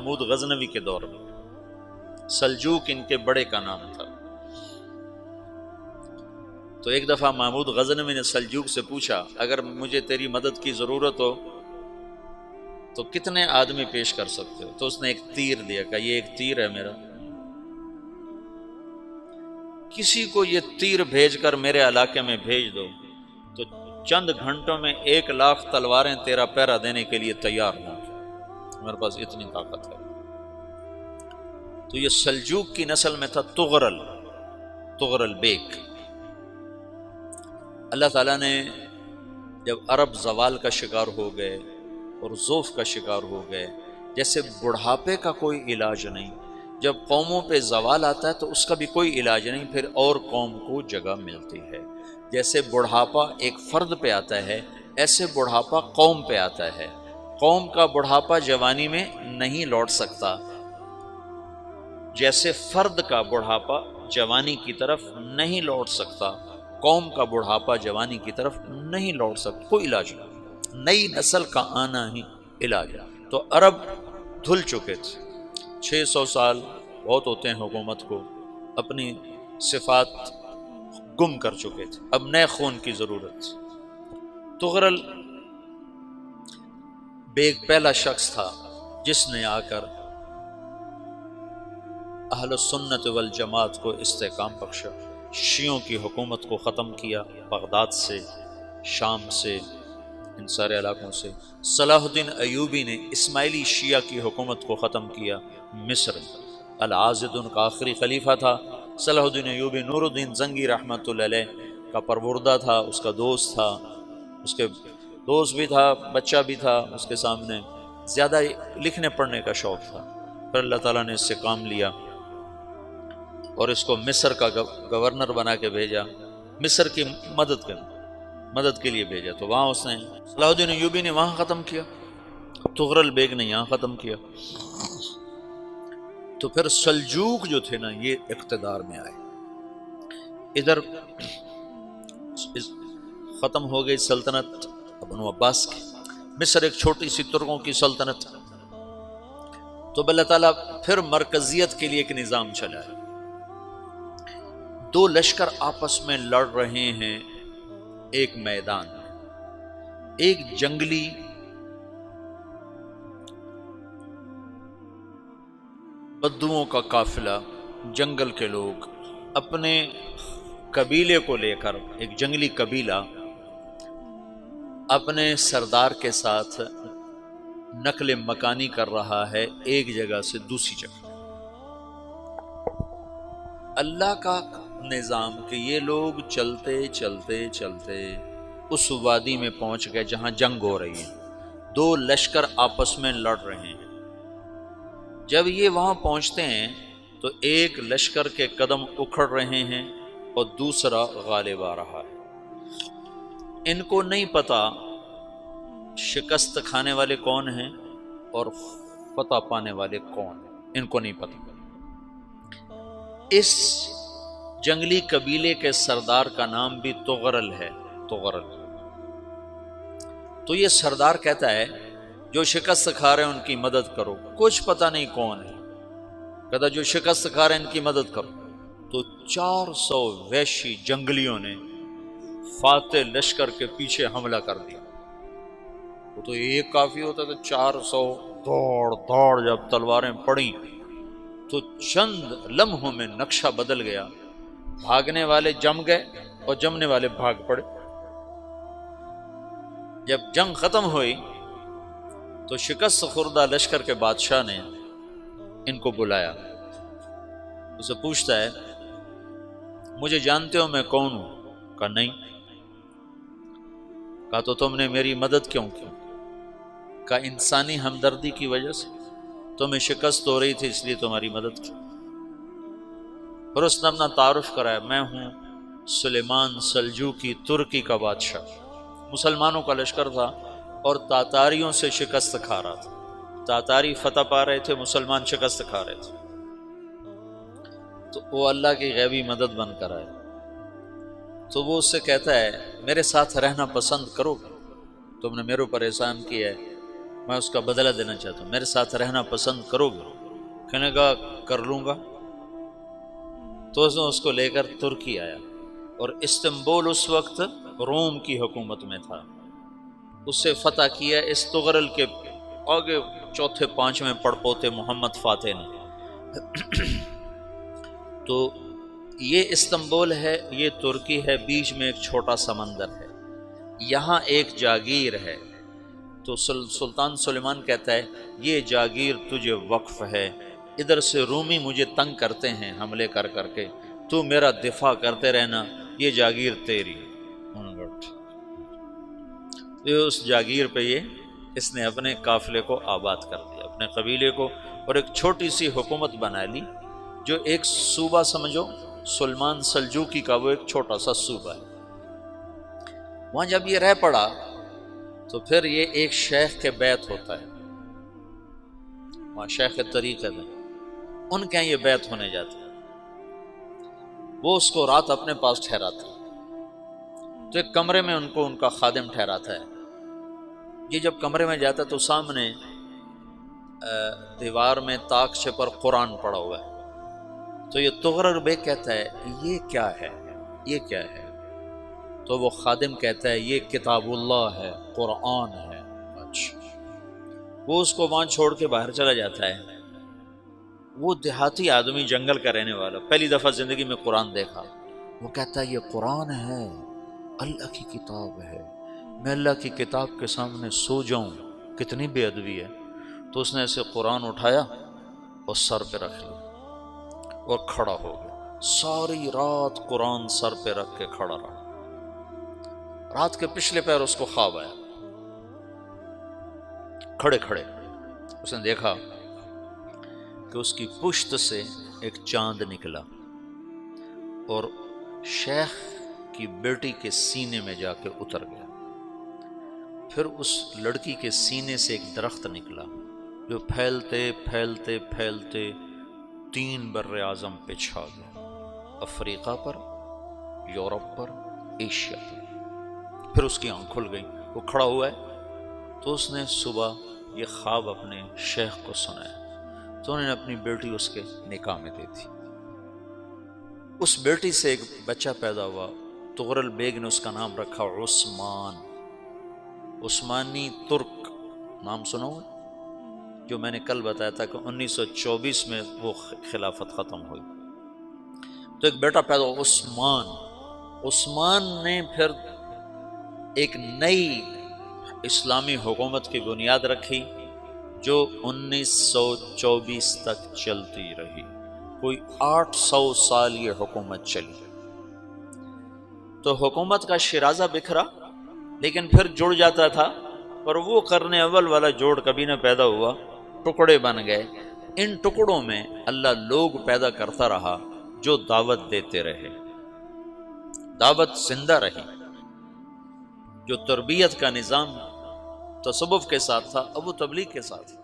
محمود غزنوی کے دور میں، سلجوق ان کے بڑے کا نام تھا۔ تو ایک دفعہ محمود غزنوی نے سلجوق سے پوچھا اگر مجھے تیری مدد کی ضرورت ہو تو کتنے آدمی پیش کر سکتے ہو؟ تو اس نے ایک تیر دیا، کہا یہ ایک تیر ہے میرا، کسی کو یہ تیر بھیج کر میرے علاقے میں بھیج دو تو چند گھنٹوں میں 1,00,000 تلواریں تیرا پہرا دینے کے لیے تیار ہوں، میرے پاس اتنی طاقت ہے۔ تو یہ سلجوق کی نسل میں تھا تغرل بیگ۔ اللہ تعالیٰ نے جب عرب زوال کا شکار ہو گئے اور ضعف کا شکار ہو گئے، جیسے بڑھاپے کا کوئی علاج نہیں، جب قوموں پہ زوال آتا ہے تو اس کا بھی کوئی علاج نہیں، پھر اور قوم کو جگہ ملتی ہے۔ جیسے بڑھاپا ایک فرد پہ آتا ہے، ایسے بڑھاپا قوم پہ آتا ہے۔ قوم کا بڑھاپا جوانی میں نہیں لوٹ سکتا، جیسے فرد کا بڑھاپا جوانی کی طرف نہیں لوٹ سکتا، قوم کا بڑھاپا جوانی کی طرف نہیں لوٹ سکتا، کوئی علاج نہیں، نئی نسل کا آنا ہی علاج ہے۔ تو عرب دھل چکے تھے، 600 سال بہت ہوتے ہیں حکومت کو، اپنی صفات گم کر چکے تھے، اب نئے خون کی ضرورت تھی۔ تغرل بیگ پہلا شخص تھا جس نے آ کر اہل سنت والجماعت کو استحکام بخشا، شیعوں کی حکومت کو ختم کیا، بغداد سے، شام سے، ان سارے علاقوں سے۔ صلاح الدین ایوبی نے اسماعیلی شیعہ کی حکومت کو ختم کیا، مصر۔ العاضد ان کا آخری خلیفہ تھا۔ صلاح الدین ایوبی نور الدین زنگی رحمۃ اللہ علیہ کا پروردہ تھا، اس کا دوست تھا، اس کے دوست بھی تھا، بچہ بھی تھا اس کے سامنے، زیادہ لکھنے پڑھنے کا شوق تھا۔ پھر اللہ تعالیٰ نے اس سے کام لیا اور اس کو مصر کا گورنر بنا کے بھیجا، مصر کی مدد کے لیے بھیجا۔ تو وہاں اس نے صلاح الدین ایوبی نے وہاں ختم کیا، تغرل بیگ نے یہاں ختم کیا۔ تو پھر سلجوق جو تھے نا یہ اقتدار میں آئے، ادھر ختم ہو گئی سلطنت بنو عباس کی، مصر ایک چھوٹی سی ترکوں کی سلطنت۔ تو اللہ تعالیٰ پھر مرکزیت کے لیے ایک نظام چلایا، دو لشکر آپس میں لڑ رہے ہیں ایک میدان میں، ایک جنگلی بدوؤں کا قافلہ، جنگل کے لوگ اپنے قبیلے کو لے کر، ایک جنگلی قبیلہ اپنے سردار کے ساتھ نقل مکانی کر رہا ہے ایک جگہ سے دوسری جگہ۔ اللہ کا نظام کہ یہ لوگ چلتے چلتے چلتے اس وادی میں پہنچ گئے جہاں جنگ ہو رہی ہے، دو لشکر آپس میں لڑ رہے ہیں۔ جب یہ وہاں پہنچتے ہیں تو ایک لشکر کے قدم اکھڑ رہے ہیں اور دوسرا غالب آ رہا ہے۔ ان کو نہیں پتا شکست کھانے والے کون ہیں اور فتح پانے والے کون ہیں، ان کو نہیں پتا۔ اس جنگلی قبیلے کے سردار کا نام بھی تغرل ہے، تغرل۔ تو یہ سردار کہتا ہے جو شکست کھا رہے ہیں ان کی مدد کرو، کچھ پتہ نہیں کون ہے، کہتا جو شکست کھا رہے ہیں ان کی مدد کرو۔ تو 400 وحشی جنگلیوں نے فاتح لشکر کے پیچھے حملہ کر دیا۔ وہ تو ایک کافی ہوتا تھا، 400 دوڑ جب تلواریں پڑیں تو چند لمحوں میں نقشہ بدل گیا، بھاگنے والے جم گئے اور جمنے والے بھاگ پڑے۔ جب جنگ ختم ہوئی تو شکست خوردہ لشکر کے بادشاہ نے ان کو بلایا، اسے پوچھتا ہے مجھے جانتے ہو میں کون ہوں؟ کہا نہیں۔ کہا تو تم نے میری مدد کیوں کی؟ کہا انسانی ہمدردی کی وجہ سے، تمہیں شکست ہو رہی تھی اس لیے تمہاری مدد کی۔ پھر اس نے اپنا تعارف کرایا، میں ہوں سلیمان سلجوقی، ترکی کا بادشاہ۔ مسلمانوں کا لشکر تھا اور تاتاریوں سے شکست کھا رہا تھا، تاتاری فتح پا رہے تھے، مسلمان شکست کھا رہے تھے۔ تو وہ اللہ کی غیبی مدد بن کر آئے۔ تو وہ اس سے کہتا ہے میرے ساتھ رہنا پسند کرو گے؟ تم نے میرے اوپر احسان کیا ہے، میں اس کا بدلہ دینا چاہتا ہوں، میرے ساتھ رہنا پسند کرو گے؟ کہنے کا کر لوں گا۔ تو اس کو لے کر ترکی آیا، اور استنبول اس وقت روم کی حکومت میں تھا، اسے فتح کیا اس تغرل کے آگے چوتھے پانچویں پڑپوتے محمد فاتح نے۔ تو یہ استنبول ہے، یہ ترکی ہے، بیچ میں ایک چھوٹا سمندر ہے، یہاں ایک جاگیر ہے۔ تو سلطان سلیمان کہتا ہے یہ جاگیر تجھے وقف ہے، ادھر سے رومی مجھے تنگ کرتے ہیں حملے کر کر کے، تو میرا دفاع کرتے رہنا، یہ جاگیر تیری۔ اس جاگیر پہ اس نے اپنے قافلے کو آباد کر دیا، اپنے قبیلے کو، اور ایک چھوٹی سی حکومت بنا لی، جو ایک صوبہ سمجھو سلمان سلجوقی کا، وہ ایک چھوٹا سا صوبہ ہے۔ وہاں جب یہ رہ پڑا تو پھر یہ ایک شیخ کے بیت ہوتا ہے، وہاں شیخ طریقت ہے، ان کے یہ بیت ہونے جاتا ہے، وہ اس کو رات اپنے پاس ٹھہراتا ہے، تو ایک کمرے میں ان کو ان کا خادم ٹھہراتا ہے۔ یہ جب کمرے میں جاتا ہے تو سامنے دیوار میں تاکچے پر قرآن پڑا ہوا ہے، تو یہ تغرل بیگ کہتا ہے یہ کیا ہے، یہ کیا ہے؟ تو وہ خادم کہتا ہے یہ کتاب اللہ ہے، قرآن ہے۔ اچھا، وہ اس کو وہاں چھوڑ کے باہر چلا جاتا ہے۔ وہ دیہاتی آدمی، جنگل کا رہنے والا، پہلی دفعہ زندگی میں قرآن دیکھا، وہ کہتا ہے یہ قرآن ہے، اللہ کی کتاب ہے، میں اللہ کی کتاب کے سامنے سو جاؤں، کتنی بے ادبی ہے۔ تو اس نے ایسے قرآن اٹھایا اور سر پہ رکھ لیا اور کھڑا ہو گیا، ساری رات قرآن سر پہ رکھ کے کھڑا رہا۔ رات کے پچھلے پہر اس کو خواب آیا، کھڑے کھڑے اس نے دیکھا کہ اس کی پشت سے ایک چاند نکلا اور شیخ کی بیٹی کے سینے میں جا کے اتر گیا۔ پھر اس لڑکی کے سینے سے ایک درخت نکلا جو پھیلتے پھیلتے پھیلتے 3 بر اعظم پہ چھا گیا، افریقہ پر، یورپ پر، ایشیا پر۔ پھر اس کی آنکھ کھل گئی، وہ کھڑا ہوا ہے، تو اس نے صبح یہ خواب اپنے شیخ کو سنایا، تو انہوں نے اپنی بیٹی اس کے نکاح میں دے دی۔ اس بیٹی سے ایک بچہ پیدا ہوا، تغرل بیگ نے اس کا نام رکھا عثمان، عثمانی ترک نام سنا ہوا، جو میں نے کل بتایا تھا کہ 1924 میں وہ خلافت ختم ہوئی۔ تو ایک بیٹا پیدا ہوا عثمان۔ عثمان نے پھر ایک نئی اسلامی حکومت کی بنیاد رکھی جو 1924 تک چلتی رہی، کوئی 800 سال یہ حکومت چلی۔ تو حکومت کا شیرازہ بکھرا، لیکن پھر جڑ جاتا تھا، پر وہ قرن اول والا جوڑ کبھی نہ پیدا ہوا، ٹکڑے بن گئے۔ ان ٹکڑوں میں اللہ لوگ پیدا کرتا رہا جو دعوت دیتے رہے، دعوت زندہ رہی۔ جو تربیت کا نظام تصوف کے ساتھ تھا، اب وہ تبلیغ کے ساتھ ہے۔